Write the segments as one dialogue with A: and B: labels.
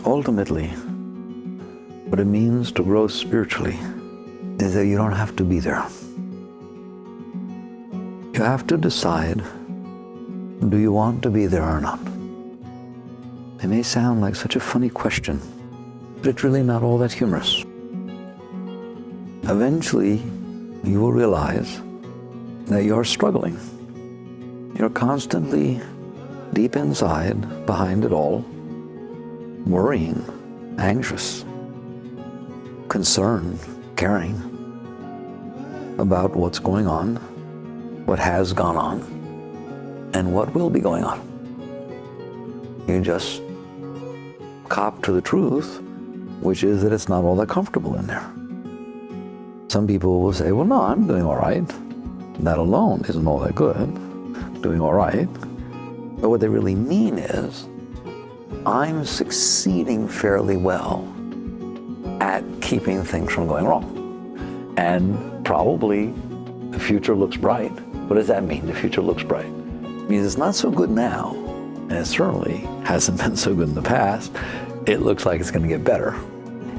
A: Ultimately, what it means to grow spiritually is that you don't have to be there. You have to decide, do you want to be there or not? It may sound like such a funny question, but it's really not all that humorous. Eventually, you will realize that you're struggling. You're constantly deep inside, behind it all, worrying, anxious, concerned, caring about what's going on, what has gone on, and what will be going on. You just cop to the truth, which is that it's not all that comfortable in there. Some people will say, well, no, I'm doing all right. That alone isn't all that good, doing all right. But what they really mean is, I'm succeeding fairly well at keeping things from going wrong. And probably the future looks bright. What does that mean, the future looks bright? It means it's not so good now, and it certainly hasn't been so good in the past. It looks like it's going to get better.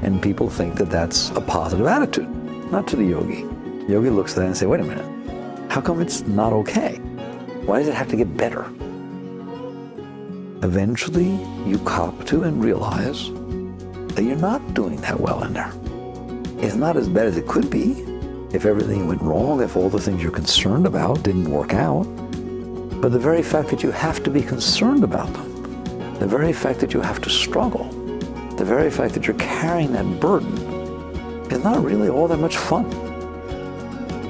A: And people think that that's a positive attitude. Not to the yogi. Yogi looks at that and say, wait a minute, how come it's not okay? Why does it have to get better? Eventually, you cop to and realize that you're not doing that well in there. It's not as bad as it could be if everything went wrong, if all the things you're concerned about didn't work out. But the very fact that you have to be concerned about them, the very fact that you have to struggle, the very fact that you're carrying that burden is not really all that much fun.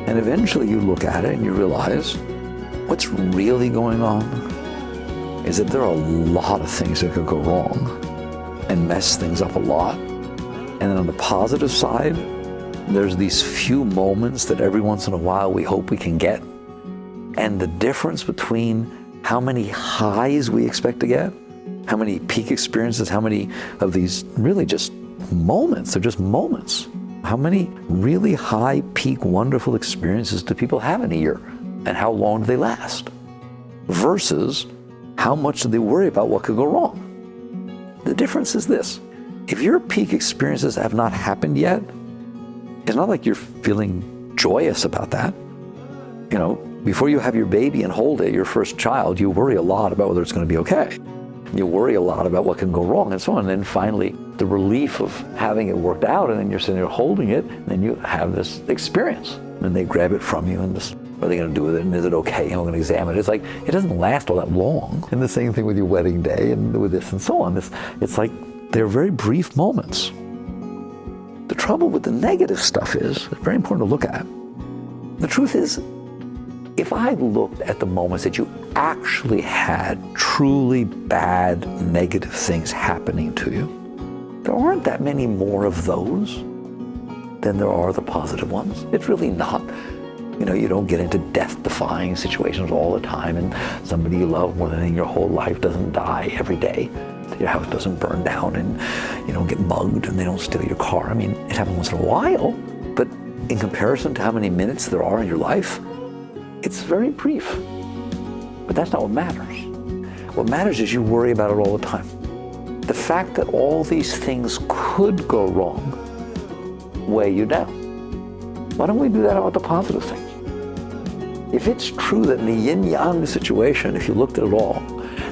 A: And eventually you look at it and you realize what's really going on is that there are a lot of things that could go wrong and mess things up a lot. And then on the positive side, there's these few moments that every once in a while we hope we can get. And the difference between how many highs we expect to get, how many peak experiences, how many of these really just moments, they're just moments. How many really high peak wonderful experiences do people have in a year? And how long do they last? Versus how much do they worry about what could go wrong? The difference is this. If your peak experiences have not happened yet, it's not like you're feeling joyous about that. You know, before you have your baby and hold it, your first child, you worry a lot about whether it's going to be okay. You worry a lot about what can go wrong and so on. And then finally, the relief of having it worked out, and then you're sitting there holding it, and then you have this experience. And they grab it from you, and this, what are they going to do with it? And is it okay? And we're going to examine it. It's like, it doesn't last all that long. And the same thing with your wedding day and with this and so on. It's like, they're very brief moments. The trouble with the negative stuff is, it's very important to look at. The truth is, if I looked at the moments that you actually had truly bad, negative things happening to you, there aren't that many more of those than there are the positive ones. It's really not. You know, you don't get into death-defying situations all the time, and somebody you love more than in your whole life doesn't die every day. Your house doesn't burn down, and you don't get mugged, and they don't steal your car. I mean, it happens once in a while, but in comparison to how many minutes there are in your life, it's very brief. But that's not what matters. What matters is you worry about it all the time. The fact that all these things could go wrong weigh you down. Why don't we do that about the positive things? If it's true that in the yin-yang situation, if you looked at it all,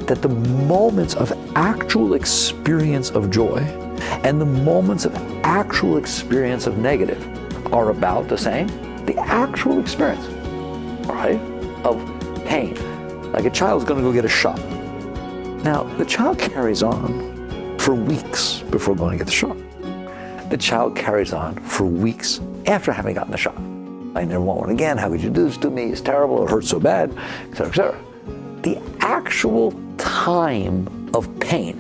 A: that the moments of actual experience of joy and the moments of actual experience of negative are about the same, the actual experience, all right, of pain. Like a child's going to go get a shot. Now, the child carries on for weeks before going to get the shot. The child carries on for weeks after having gotten the shot. I never want one again. How could you do this to me? It's terrible. It hurts so bad, et cetera, et cetera. The actual time of pain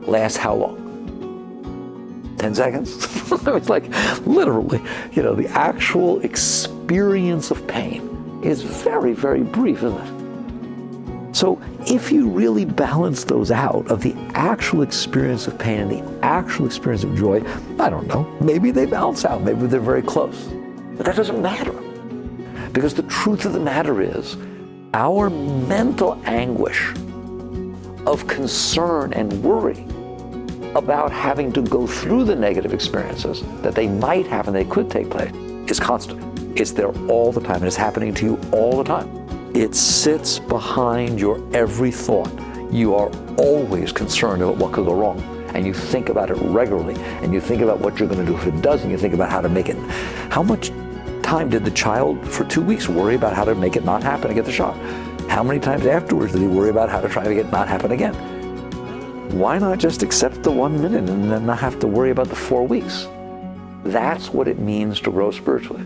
A: lasts how long? 10 seconds? It's like literally, you know, the actual experience of pain is very, very brief, isn't it? So if you really balance those out of the actual experience of pain and the actual experience of joy, I don't know, maybe they balance out, maybe they're very close. But that doesn't matter. Because the truth of the matter is, our mental anguish of concern and worry about having to go through the negative experiences that they might have and they could take place is constant. It's there all the time, and it's happening to you all the time. It sits behind your every thought. You are always concerned about what could go wrong, and you think about it regularly, and you think about what you're going to do if it does, and you think about how to make it. How much time did the child for 2 weeks worry about how to make it not happen and get the shot? How many times afterwards did he worry about how to try to make it not happen again? Why not just accept the 1 minute and then not have to worry about the 4 weeks? That's what it means to grow spiritually.